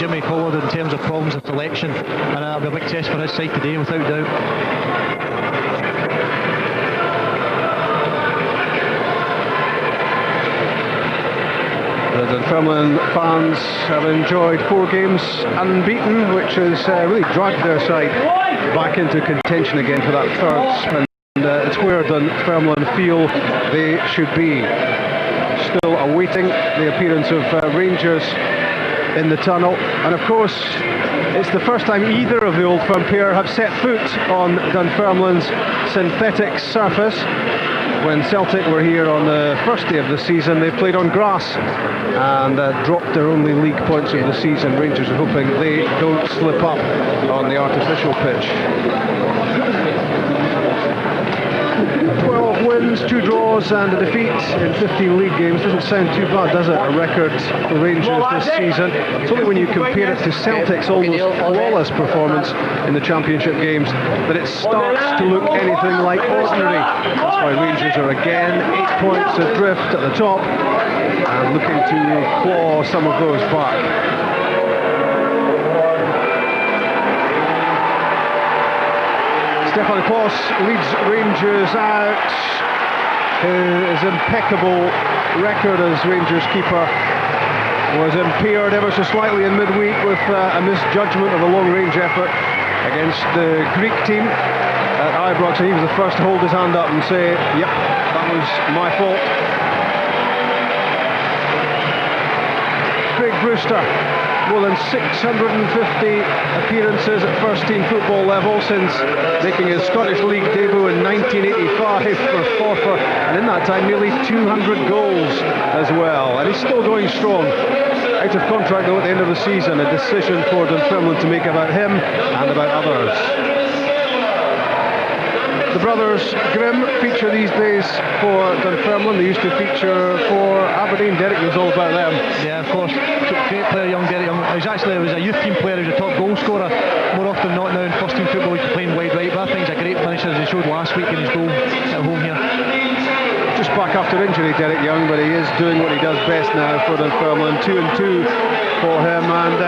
Jimmy Collard in terms of problems of selection, and that'll be a big test for his side today, without doubt. The Dunfermline fans have enjoyed 4 games unbeaten, which has really dragged their side back into contention again for that 3rd spin. And it's where Dunfermline feel they should be. Still awaiting the appearance of Rangers in the tunnel, and of course it's the first time either of the Old Firm pair have set foot on Dunfermline's synthetic surface. When Celtic were here on the first day of the season, they played on grass and dropped their only league points of the season. Rangers are hoping they don't slip up on the artificial pitch. 12 wins, 2 draws and a defeat in 15 league games. Doesn't sound too bad, does it? A record for Rangers this season. It's only when you compare it to Celtic's almost flawless performance in the championship games that it starts to look anything like ordinary. That's why Rangers are again 8 points adrift at the top and looking to claw some of those back. Stefan Klos leads Rangers out. His impeccable record as Rangers keeper was impaired ever so slightly in midweek with a misjudgment of a long-range effort against the Greek team at Ibrox, and he was the first to hold his hand up and say, yep, that was my fault. Craig Brewster, more than 650 appearances at first-team football level since making his Scottish League debut in 1985 for Forfar, and in that time nearly 200 goals as well, and he's still going strong. Out of contract though at the end of the season, a decision for Dunfermline to make about him and about others. The brothers Grimm feature these days for Dunfermline. They used to feature for Aberdeen. Derek knows all about them. Yeah, of course. Great player, young Derek Young. He was a youth team player. He was a top goal scorer. More often than not now in first team football he's playing wide right, but I think he's a great finisher, as he showed last week in his goal at home here. Just back after injury, Derek Young, but he is doing what he does best now for Dunfermline. 2-2 for him, and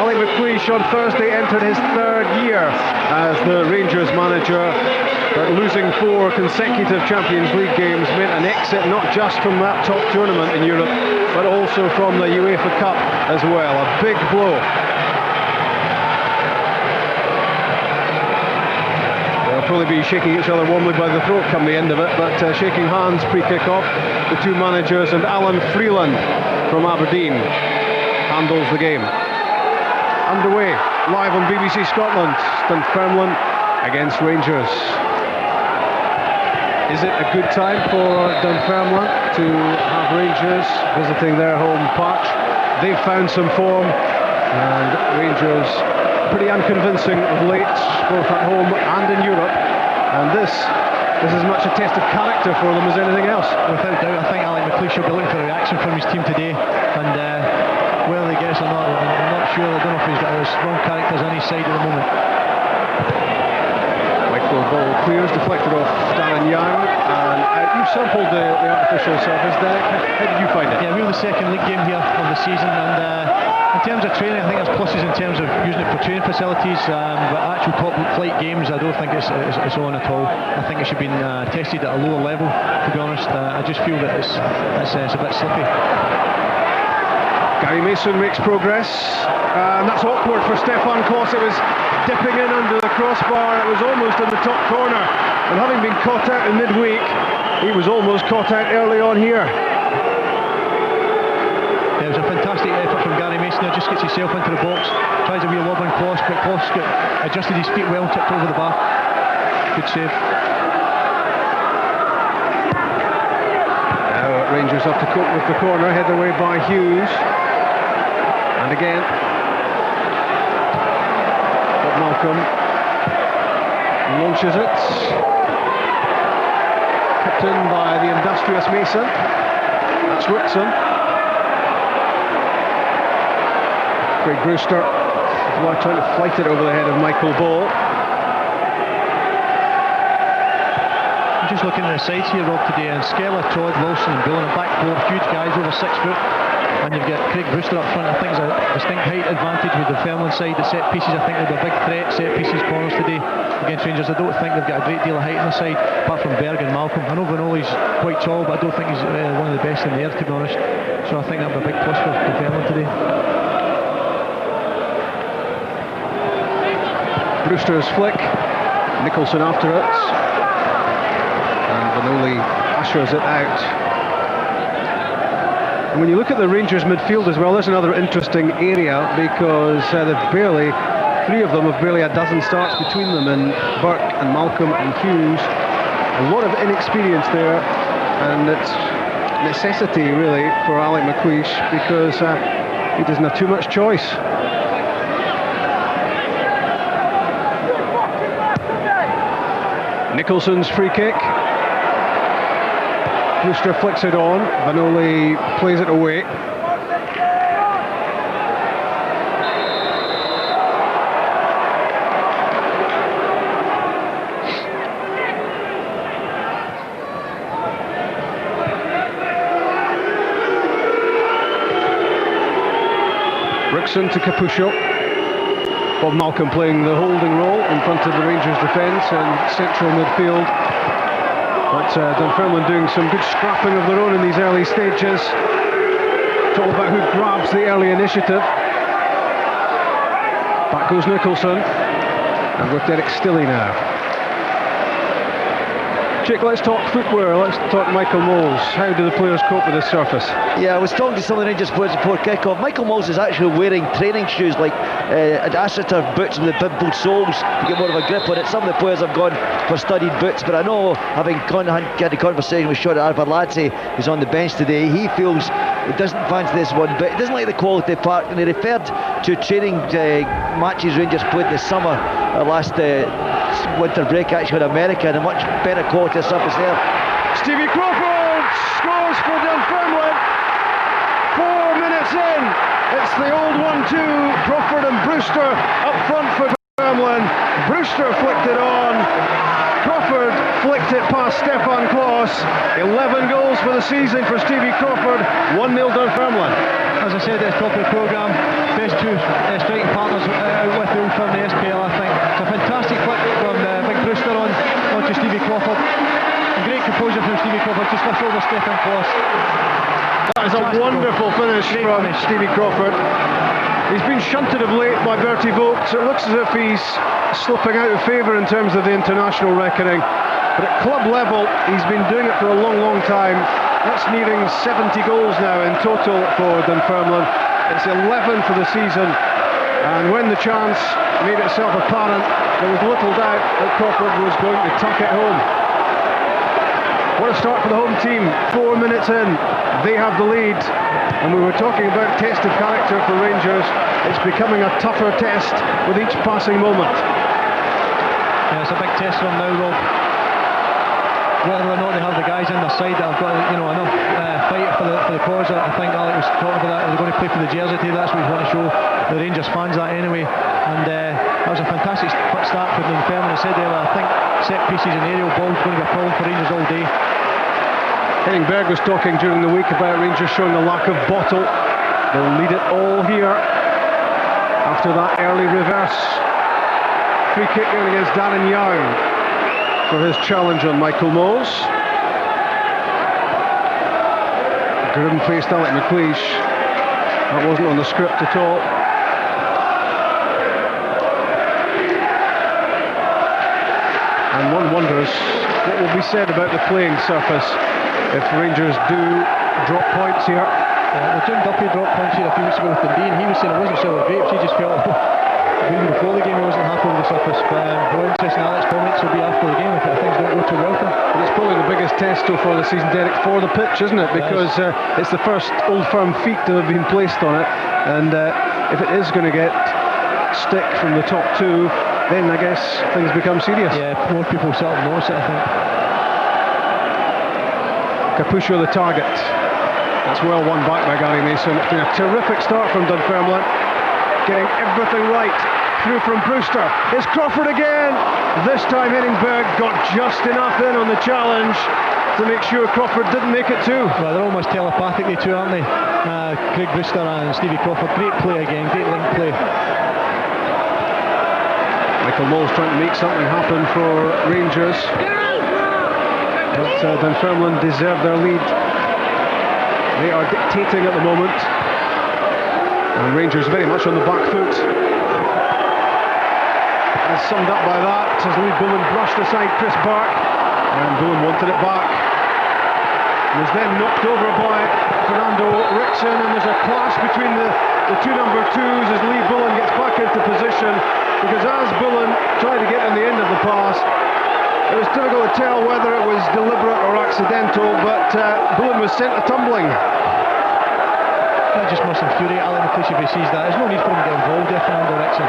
Alex McLeish on Thursday entered his 3rd year as the Rangers manager. But losing 4 consecutive Champions League games meant an exit not just from that top tournament in Europe, but also from the UEFA Cup as well. A big blow. They'll probably be shaking each other warmly by the throat come the end of it, but shaking hands pre-kick-off. The 2 managers, and Alan Freeland from Aberdeen handles the game. Underway, live on BBC Scotland, Dunfermline against Rangers. Is it a good time for Dunfermline to have Rangers visiting their home patch? They've found some form, and Rangers pretty unconvincing of late, both at home and in Europe. And this is as much a test of character for them as anything else. Without doubt, I think Alex McLeish will be looking for a reaction from his team today, and whether he gets or not, I'm not sure. I don't know if he's got strong characters on his side at the moment. The ball clears, deflected off Darren Young, and you've sampled the artificial surface, Derek. How did you find it? Yeah, we were the 2nd league game here of the season, and in terms of training, I think there's pluses in terms of using it for training facilities, but actual top flight games, I don't think it's on at all. I think it should be tested at a lower level, to be honest. I just feel that it's a bit slippy. Gary Mason makes progress, and that's awkward for Stefan Klos. It was dipping in under the crossbar. It was almost in the top corner, and having been caught out in midweek, he was almost caught out early on here. Yeah, it was a fantastic effort from Gary Mason. He just gets himself into the box, tries a wee lob on Klos, but Klos adjusted his feet well and tipped over the bar. Good save. Now Rangers have to cope with the corner, headed away by Hughes. And again, Malcolm launches it, kept in by the industrious Mason. That's Whitson. Craig Brewster trying to flight it over the head of Michael Ball. I'm just looking at the sides here, Rob, today, and Skella, Todd, Wilson and Bill in the back 4, huge guys over 6 foot. and you've got Craig Brewster up front. I think there's a distinct height advantage with the Dunfermline side. The set pieces, I think they'll be a big threat, set pieces, corners today against Rangers. I don't think they've got a great deal of height on the side, apart from Berg and Malcolm. I know Vanoli's quite tall, but I don't think he's one of the best in the air, to be honest. So I think that'll be a big plus for Dunfermline today. Brewster's flick, Nicholson after it, and Vanoli ushers it out. And when you look at the Rangers midfield as well, there's another interesting area, because three of them have barely a dozen starts between them, and Burke and Malcolm and Hughes. A lot of inexperience there, and it's necessity really for Alec McLeish, because he doesn't have too much choice. Nicholson's free kick. Brewster flicks it on. Vanoli plays it away. Brixton to Capuscio. Bob Malcolm playing the holding role in front of the Rangers defence and central midfield. But Dunfermline doing some good scrapping of their own in these early stages. It's all about who grabs the early initiative. Back goes Nicholson, and with Derek Stilley now. Jake, let's talk footwear, let's talk Michael Moles. How do the players cope with this surface? Yeah, I was talking to some of the Rangers players before kick-off. Michael Moles is actually wearing training shoes like AstroTurf boots with the pimpled soles to get more of a grip on it. Some of the players have gone for studied boots, but I know, having had a conversation with Sean Arvaladze, who's on the bench today, he feels he doesn't fancy this one, but he doesn't like the quality of park, and he referred to training matches Rangers played this summer, last winter break actually in America, and a much better quality of surface there. Stevie Crawford scores for Dunfermline. 4 minutes in, it's the old 1-2. Crawford and Brewster up front for Dunfermline. Brewster flicked it on. Crawford flicked it past Stefan Klos. 11 goals for the season for Stevie Crawford. 1-0 Dunfermline. As I said at the top of the programme, best two striking partners out with the Old Firm, the SPL, I think. It's a fantastic flick from Big Brewster onto Stevie Crawford. A great composure from Stevie Crawford, just lifts over Stefan Klos. That is a wonderful finish from Stevie Crawford. He's been shunted of late by Bertie Vogts. It looks as if he's slipping out of favour in terms of the international reckoning. But at club level, he's been doing it for a long, long time. That's nearing 70 goals now in total for Dunfermline. It's 11 for the season. And when the chance made itself apparent, there was little doubt that Crawford was going to tuck it home. What a start for the home team. 4 minutes in, they have the lead. And we were talking about test of character for Rangers. It's becoming a tougher test with each passing moment. Yeah, it's a big test for them now, Rob. Whether or not they have the guys in their side that have got enough fight for the cause. I think Alec was talking about that. They're going to play for the jersey today. That's what we want to show the Rangers fans that anyway. And that was a fantastic start for Dunfermline. I said earlier, I think set pieces and aerial balls going to be a problem for Rangers all day. Henning Berg was talking during the week about Rangers showing a lack of bottle. They'll need it all here after that early reverse. Free kick going against Darren Young for his challenge on Michael Moles. Grim-faced Alec McLeish. That wasn't on the script at all. And one wonders what will be said about the playing surface if Rangers do drop points here. Well, Jim Duffy dropped points here a few weeks ago with Dundee, and he was saying it wasn't so great. He just felt even before the game he wasn't happy with the surface. But more interesting Alec's comments will be after the game if things don't go too well for him. But it's probably the biggest test so far this season, Derek, for the pitch, isn't it? Because it's the first Old Firm feet to have been placed on it, and if it is going to get stick from the top two, then I guess things become serious. Yeah, more people sort of notice it, I think. Capuscio the target. That's well won back by Gary Mason. It's been a terrific start from Dunfermline, getting everything right. Through from Brewster. It's Crawford again. This time Henningberg got just enough in on the challenge to make sure Crawford didn't make it too. Well, they're almost telepathically too, aren't they? Craig Brewster and Stevie Crawford. Great play again, great link play. Michael Moles trying to make something happen for Rangers, but Dunfermline deserve their lead. They are dictating at the moment, and Rangers very much on the back foot. As summed up by that, as Lee Bullen brushed aside Chris Burke, and Bullen wanted it back. It was then knocked over by Fernando Rickson, and there's a clash between the two number twos as Lee Bullen gets back into position, because as Bullen tried to get in the end of the pass, it was difficult to tell whether it was deliberate or accidental, but Bullen was sent tumbling. That just must infuriate Alex McLeish if he sees that. There's no need for him to get involved there, Fernando Rickson.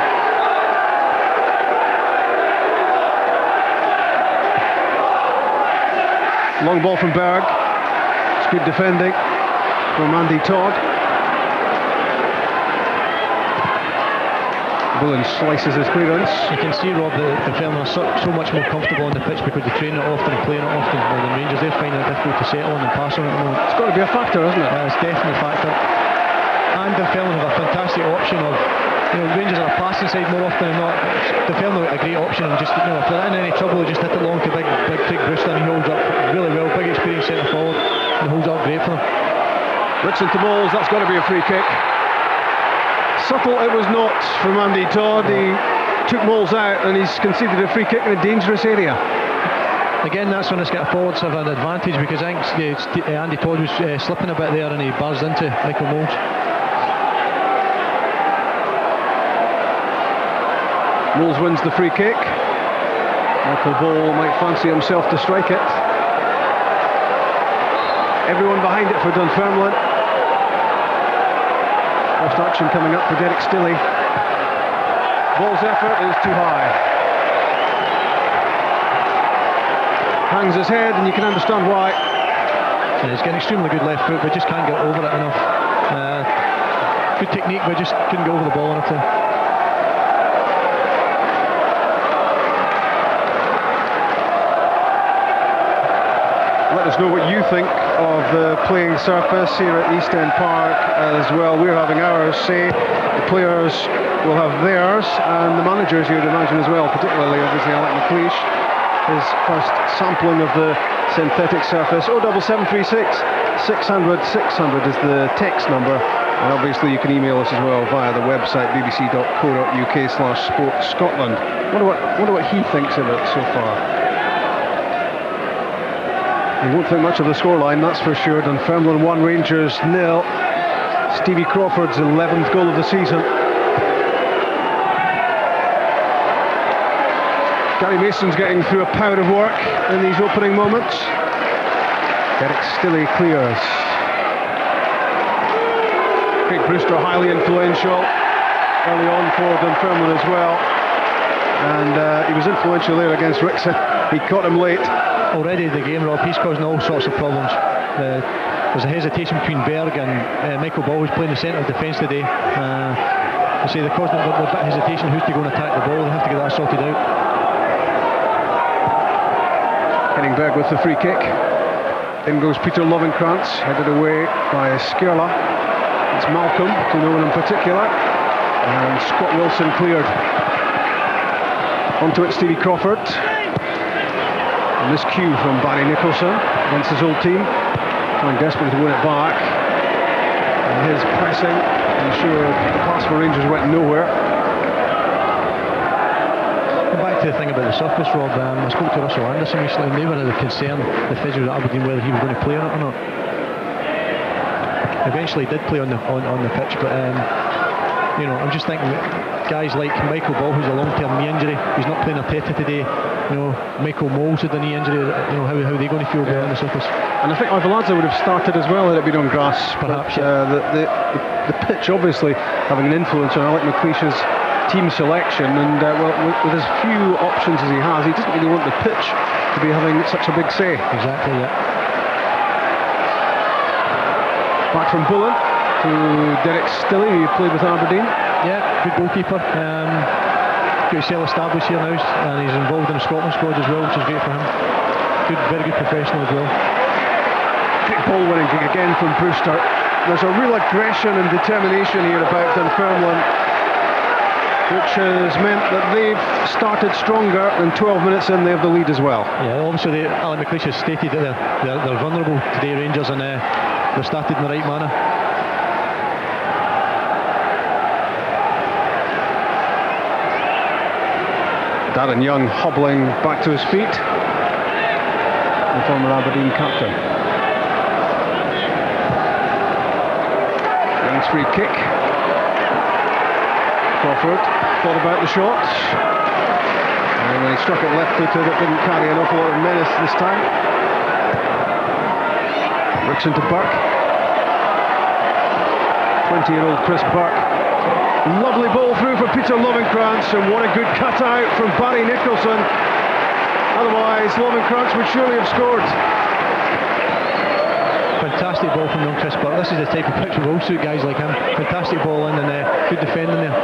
Long ball from Berg. It's good defending from Andy Todd. Bullen slices his clearance. You can see, Rob, that the Dunfermline are so much more comfortable on the pitch because they train it often and play it often. While the Rangers, they're finding it difficult to settle on and pass on at the moment. It's got to be a factor, isn't it? It's definitely a factor. And Dunfermline have a fantastic option of, Rangers are a passing side more often than not. Dunfermline a great option, and just, if they're in any trouble, they just hit it long to big Craig Brewster, and he holds up really well. Big experienced centre forward, and holds up great for them. Rickson to Moles, that's got to be a free kick. Subtle it was not from Andy Todd. He took Moles out and he's conceded a free kick in a dangerous area. Again, that's when the centre forwards have an advantage, because I think Andy Todd was slipping a bit there and he buzzed into Michael Moles. Moles wins the free kick. Michael Ball might fancy himself to strike it. Everyone behind it for Dunfermline. First action coming up for Derek Stilley. Ball's effort is too high. Hangs his head, and you can understand why. Yeah, he's got an extremely good left foot, but just can't get over it enough. Good technique, but just couldn't get over the ball enough. Let us know what you think of the playing surface here at East End Park as well. We're having ours say, the players will have theirs, and the managers, you'd imagine, as well, particularly obviously Alex McLeish, his first sampling of the synthetic surface. 07736 600 600 is the text number, and obviously you can email us as well via the website bbc.co.uk/sportscotland. Wonder what he thinks of it so far. You won't think much of the scoreline, that's for sure. Dunfermline 1, Rangers 0. Stevie Crawford's 11th goal of the season. Gary Mason's getting through a pound of work in these opening moments. Derek Stilley clears. Craig Brewster highly influential early on for Dunfermline as well. And he was influential there against Rickson. He caught him late. Already the game, Rob, he's causing all sorts of problems. There's a hesitation between Berg and Michael Ball, who's playing the centre of defence today. I say they're causing a bit of hesitation who's to go and attack the ball. They have to get that sorted out. Henning Berg with the free kick. In goes Peter Lovenkrantz, headed away by Skirla. It's Malcolm, to no one in particular. And Scott Wilson cleared. Onto it, Stevie Crawford. And this cue from Barry Nicholson against his old team, trying desperately to win it back. And his pressing ensured the pass for Rangers went nowhere. Back to the thing about the surface, Rob. I spoke to Russell Anderson recently, and they were of the concern, the physio at Aberdeen, whether he was going to play on it or not. Eventually he did play on the pitch, but I'm just thinking guys like Michael Ball, who's a long-term knee injury, he's not playing Arteta today. Michael Moles had a knee injury. How are they going to feel on the surface? And I think Ivaladze would have started as well had it been on grass. Perhaps. The pitch obviously having an influence on Alex McLeish's team selection, and with as few options as he has, he doesn't really want the pitch to be having such a big say. Exactly. Yeah. Back from Bullen to Derek Stilley, who played with Aberdeen. Yeah, good goalkeeper. Got himself established here now, and he's involved in the Scotland squad as well, which is great for him. Very good professional as well. Big ball winning kick again from Brewster. there's a real aggression and determination here about Dunfermline, which has meant that they've started stronger, and 12 minutes in they have the lead as well. Yeah, obviously Alan McLeish has stated that they're vulnerable today, Rangers, and they've started in the right manner. Darren Young hobbling back to his feet, the former Aberdeen captain. Young's free kick. Crawford thought about the shot, and when he struck it left-footed, it didn't carry an awful lot of menace this time. Rickson to Burke. 20-year-old Chris Burke. Lovely ball through for Peter Lovenkrantz, and what a good cut-out from Barry Nicholson. Otherwise, Lovenkrantz would surely have scored. Fantastic ball from young Chris Burke. This is the type of pitch we will suit guys like him. Fantastic ball in, and good defending there.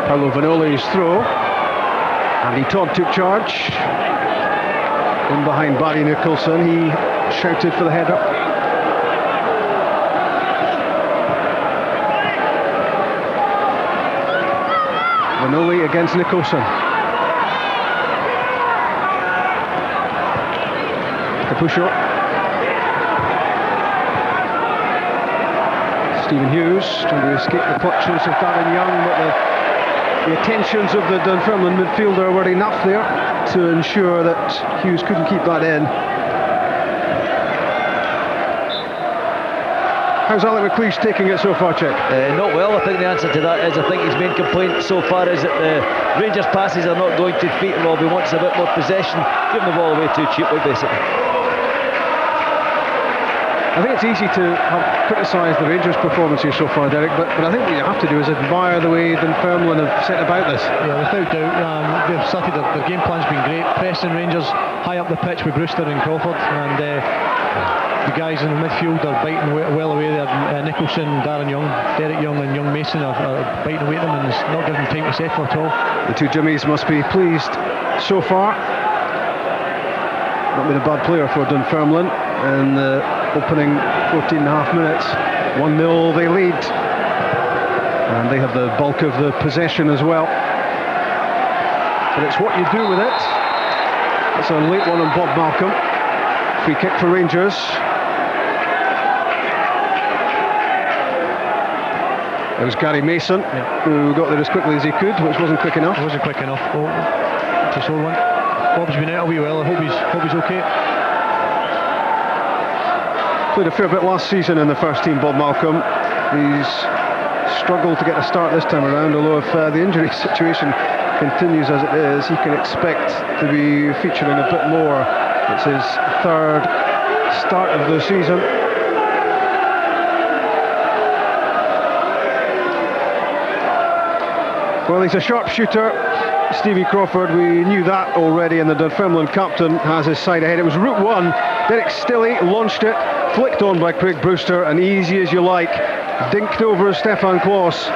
Paolo Vanoli's throw, Andy Todd took charge. In behind Barry Nicholson, he shouted for the header. Vanoli against Nicholson. Capuscio. Stephen Hughes trying to escape the clutches of Darren Young, but the attentions of the Dunfermline midfielder were enough there to ensure that Hughes couldn't keep that in. How's Alec McLeish taking it so far, Chick? Not well. I think the answer to that is, I think his main complaint so far is that the Rangers passes are not going to feet Rob. He wants a bit more possession, giving the ball away too cheaply, basically. I think it's easy to have criticised the Rangers' performance here so far, Derek, but I think what you have to do is admire the way Dunfermline have set about this. Yeah, without doubt. They've started, their game plan's been great. Pressing Rangers high up the pitch with Brewster and Crawford, and the guys in the midfield are biting well away there. Nicholson, Darren Young, Derek Young and Young Mason are biting away at them, and it's not giving them time to settle at all. The two Jimmies must be pleased so far. Not been a bad player for Dunfermline in the opening 14.5 minutes. 1-0 they lead, and they have the bulk of the possession as well. But it's what you do with it. That's a late one on Bob Malcolm. Free kick for Rangers. It was Gary Mason who got there as quickly as he could, which wasn't quick enough. It wasn't quick enough. Oh, just hold one. Bob's been out a wee while. I hope he's okay. Played a fair bit last season in the first team, Bob Malcolm. He's struggled to get a start this time around, although if the injury situation continues as it is, he can expect to be featuring a bit more. It's his third start of the season. Well, he's a sharpshooter, Stevie Crawford. We knew that already, and the Dunfermline captain has his side ahead. It was route one. Derek Stilley launched it, flicked on by Craig Brewster, and easy as you like, dinked over Stefan Klos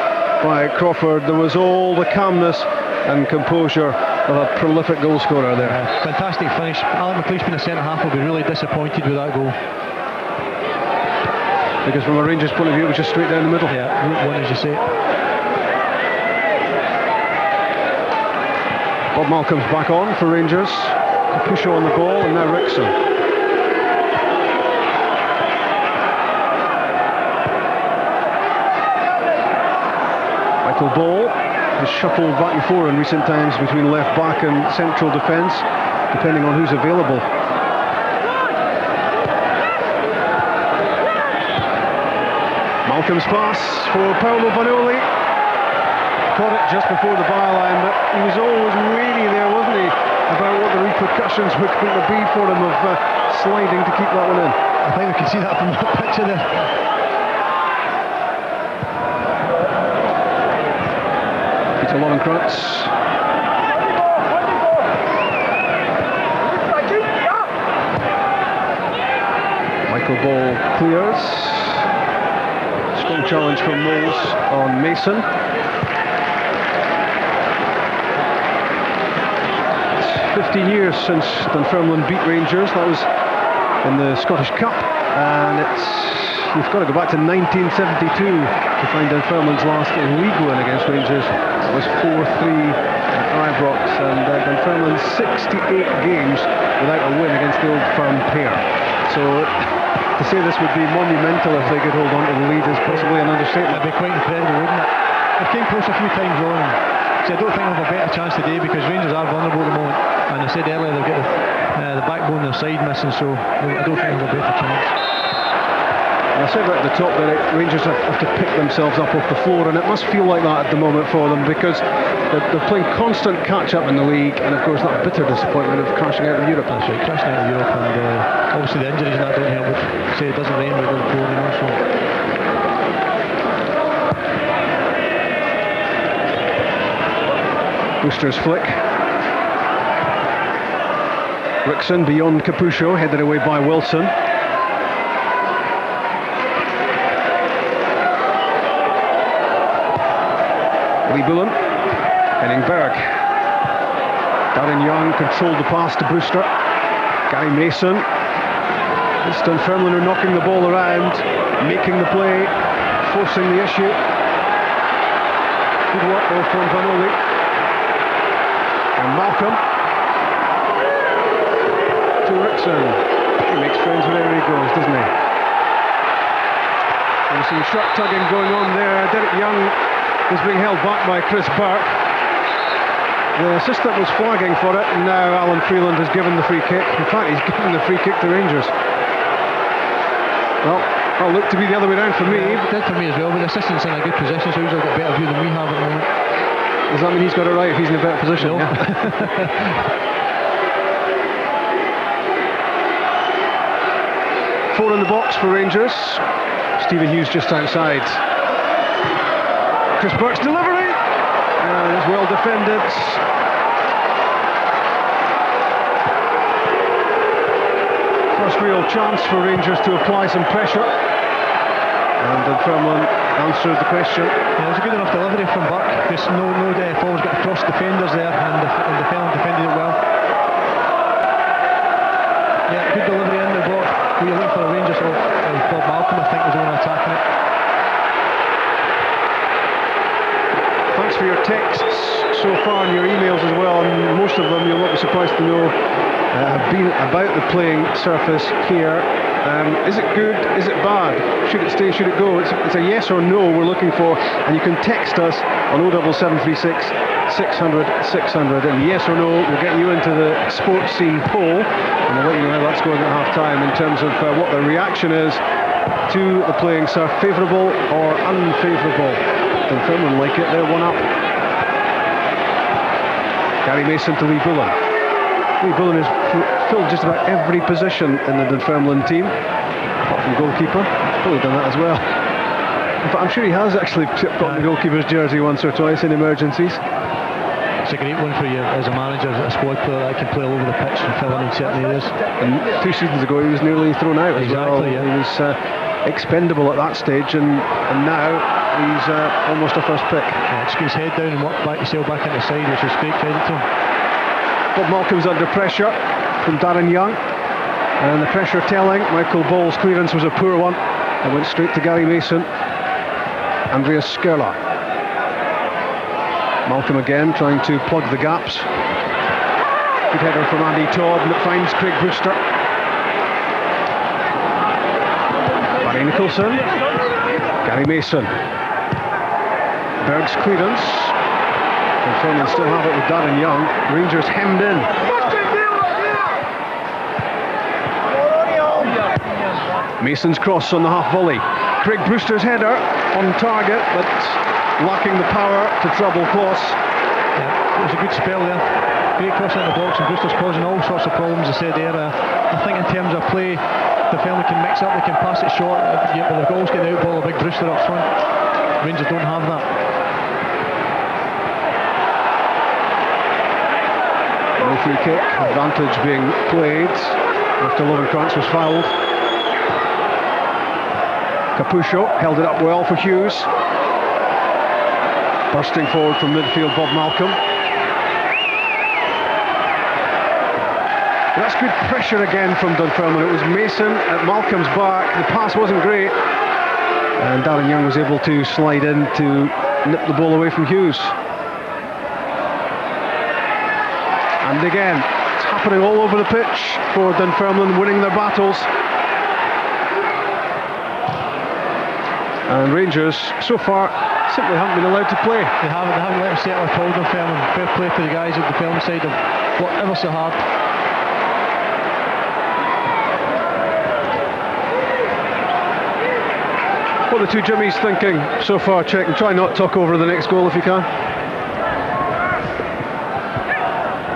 by Crawford. There was all the calmness and composure of a prolific goal scorer there. Fantastic finish. Alec McLeish being a centre half will be really disappointed with that goal. Because from a Rangers point of view, it was just straight down the middle. Yeah, route one, as you say. Bob Malcolm's back on for Rangers. Capuscio on the ball, and now Rickson. Michael Ball has shuffled back and forth in recent times between left back and central defence, depending on who's available. Malcolm's pass for Paolo Vanoli. Caught it just before the byline, but he was always wary there, wasn't he, about what the repercussions would be for him of sliding to keep that one in. I think we can see that from that picture there. Peter Lovenkrantz. Michael Ball clears. Strong challenge from Moles on Mason. 15 years since Dunfermline beat Rangers. That was in the Scottish Cup, and you've got to go back to 1972 to find Dunfermline's last league win against Rangers. It was 4-3 at Ibrox, and Dunfermline 68 games without a win against the Old Firm pair. So to say this would be monumental if they could hold on to the lead is possibly an understatement. That'd be quite incredible, wouldn't it? They came close a few times on. So I don't think they'll have a better chance today because Rangers are vulnerable at the moment. And I said earlier they've got the backbone on their side missing, so I don't think they'll have a better chance. And I said right at the top that Rangers have to pick themselves up off the floor, and it must feel like that at the moment for them because they're playing constant catch-up in the league, and of course that bitter disappointment of crashing out of Europe. That's right, crashing out of Europe, and obviously the injuries and that don't help. Say it doesn't rain, but it doesn't pour, you know, so. Brewster's flick. Rickson beyond Capuscio, headed away by Wilson. Lee Bullen, heading Berg. Darren Young controlled the pass to Brewster. Gary Mason. It's Dunfermline are knocking the ball around, making the play, forcing the issue. Good work though from Vanoli. And Malcolm to Rickson. He makes friends wherever he goes, doesn't he? There's some shot tugging going on there. Derek Young is being held back by Chris Burke. The assistant was flagging for it, and now Alan Freeland has given the free kick. In fact, he's given the free kick to Rangers. Well, that'll look to be the other way around for me. It did for me as well, but the assistant's in a good position, so he's got a better view than we have at the moment. Does that mean he's got it right if he's in a better position? No. Yeah. 4 in the box for Rangers. Stephen Hughes just outside. Chris Burke's delivery. It's well defended. First real chance for Rangers to apply some pressure. And Dunfermline answered the question. Yeah, it was a good enough delivery from Burke. Just no forwards got across defenders there, and Dunfermline defended it well. Yeah, good delivery in the box. We look for a Rangers of Bob Malcolm, I think, was the one attacking it. Thanks for your texts so far and your emails as well, and most of them, you'll not be surprised to know, have been about the playing surface here. Is it good? Is it bad? Should it stay? Should it go? It's a yes or no we're looking for, and you can text us on 07736 600 600, and yes or no will get you into the sports scene poll, and I'll let you know how that's going at half time in terms of what the reaction is to the playing surf, favourable or unfavourable. Dunfermline like it, they're 1 up. Gary Mason to Lee Bullen. Lee Bullen has filled just about every position in the Dunfermline team, apart from goalkeeper. He's probably done that as well. But I'm sure he has actually got the goalkeeper's jersey once or twice in emergencies. It's a great one for you as a manager, a squad player that can play all over the pitch and fill in certain areas. And 2 seasons ago he was nearly thrown out as well. Yeah. He was expendable at that stage, and now he's almost a first pick. Yeah, just get his head down and work back yourself back into the side, which is great credit to him. Bob Malcolm's under pressure from Darren Young, and the pressure telling. Michael Ball's clearance was a poor one. It went straight to Gary Mason. Andreas Skerla. Malcolm again trying to plug the gaps. Good header from Andy Todd, and it finds Craig Brewster. Barry Nicholson. Gary Mason. Berg's clearance. Dunfermline still have it with Darren Young. Rangers hemmed in. Mason's cross on the half volley. Craig Brewster's header on target, but lacking the power to treble cross. Yeah, it was a good spell there. Great cross in the box, and Brewster's causing all sorts of problems. I said there. I think in terms of play, the family can mix up, they can pass it short, but the goals get the out ball, a big Brewster up front. Rangers don't have that. No free kick, advantage being played after Lovenkrantz was fouled. Capuscio held it up well for Hughes. Bursting forward from midfield, Bob Malcolm. But that's good pressure again from Dunfermline. It was Mason at Malcolm's back. The pass wasn't great. And Darren Young was able to slide in to nip the ball away from Hughes. And again, it's happening all over the pitch for Dunfermline, winning their battles. And Rangers, so far, simply haven't been allowed to play. They haven't let them settle at all, Dunfermline. Fair play to the guys at the Dunfermline side. They've worked ever so hard. What are the two Jimmies thinking so far, Chick? And try not to talk over the next goal if you can.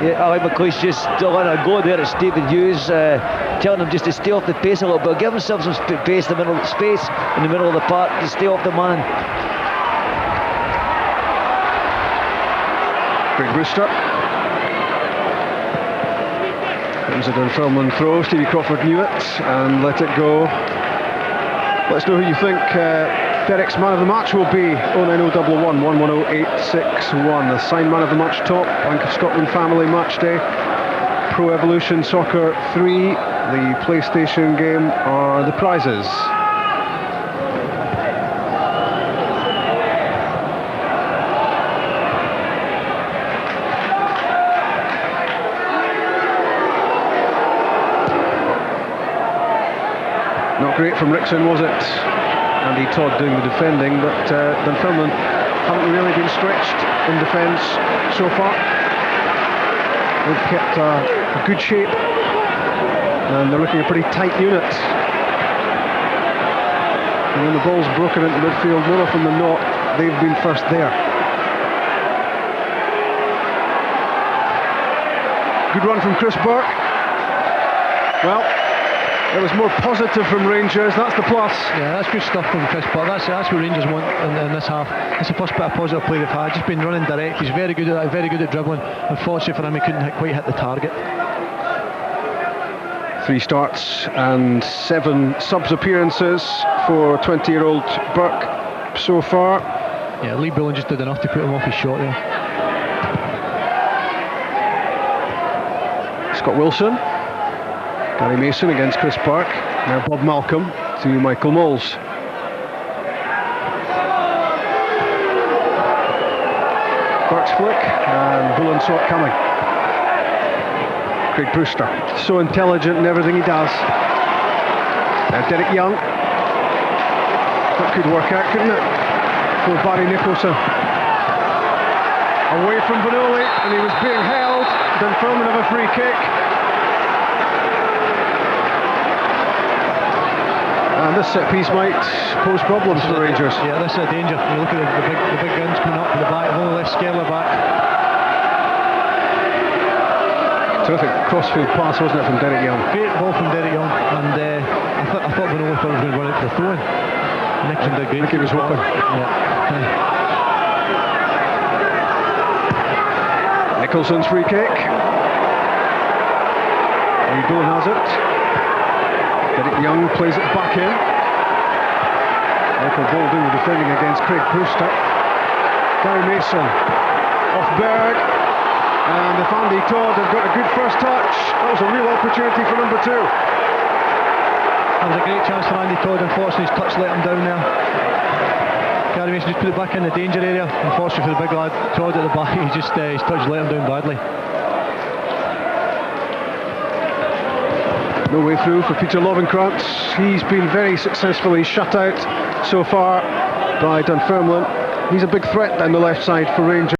Yeah, I think McCoy's just letting a go there at Stephen Hughes, telling him just to stay off the pace a little bit, give himself some space in the middle of the park, to stay off the man. Craig Brewster. It was a Dunfermline throw. Stevie Crawford knew it and let it go. Let us know who you think Derrick's man of the match will be. 09011 110861. The signed man of the match top. Bank of Scotland Family Match Day. Pro Evolution Soccer 3. The PlayStation game are the prizes. Not great from Rickson, was it? Andy Todd doing the defending, but Dunfermline haven't really been stretched in defence so far. They've kept a good shape, and they're looking a pretty tight unit. And when the ball's broken into midfield, more often than not, they've been first there. Good run from Chris Burke. Well, it was more positive from Rangers, that's the plus. Yeah, that's good stuff from Chris Burke. That's what Rangers want in this half. That's the first bit of positive play they've had. Just been running direct. He's very good at that, very good at dribbling. Unfortunately for him, he couldn't quite hit the target. 3 starts and 7 subs appearances for 20-year-old Burke so far. Yeah, Lee Bullen just did enough to put him off his shot there. Scott Wilson. Gary Mason against Chris Burke. Now Bob Malcolm to Michael Moles. Burke's flick, and Bullen saw it coming. Craig Brewster, so intelligent in everything he does. Now Derek Young. That could work out, couldn't it? For Barry Nicholson. Away from Vanoli, and he was being held. Dunfermline have a free kick. And this set piece might pose problems for the Rangers. Yeah, this is a danger. You look at the big guns coming up in the back, only left Skerler back. Terrific crossfield pass, wasn't it, from Derek Young? Great ball from Derek Young, and I thought Vanoli was going to run it for the throw-in. Nixon did great. I think he was hoping. Yeah. Nicholson's free kick. Lee Bullen has it. Derek Young plays it back in. Michael Ball doing the defending against Craig Brewster. Gary Mason off Berg, and if Andy Todd have got a good first touch, that was a real opportunity for number 2. That was a great chance for Andy Todd. Unfortunately, his touch let him down there. Gary Mason just put it back in the danger area. Unfortunately for the big lad Todd at the back, his touch let him down badly. No way through for Peter Lovenkrantz. He's been very successfully shut out so far by Dunfermline. He's a big threat down the left side for Rangers.